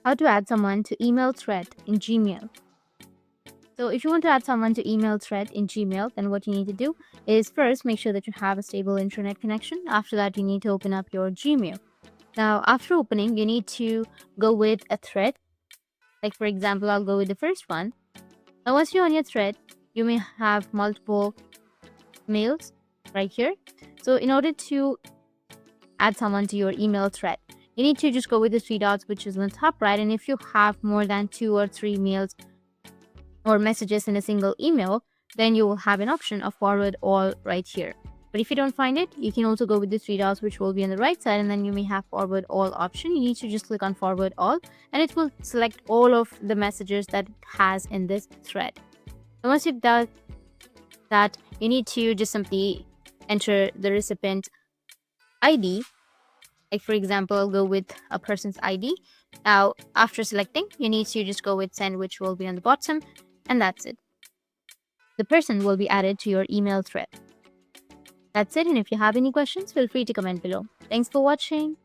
How to add someone to email thread in Gmail. So if you want to add someone to email thread in Gmail, then what you need to do is first make sure that you have a stable internet connection. After that, you need to open up your Gmail. Now, after opening, you need to go with a thread. Like for example, I'll go with the first one. Now, once you're on your thread, you may have multiple mails right here. So in order to add someone to your email thread, you need to just go with the three dots, which is on the top right. And if you have more than 2 or 3 mails or messages in a single email, then you will have an option of forward all right here. But if you don't find it, you can also go with the three dots, which will be on the right side, and then you may have forward all option. You need to just click on forward all, and it will select all of the messages that it has in this thread. And once you've done that, you need to just simply enter the recipient ID. Like for example, I'll go with a person's ID. Now, after selecting, you need to just go with send, which will be on the bottom, and that's it. The person will be added to your email thread. That's it, and if you have any questions, feel free to comment below. Thanks for watching.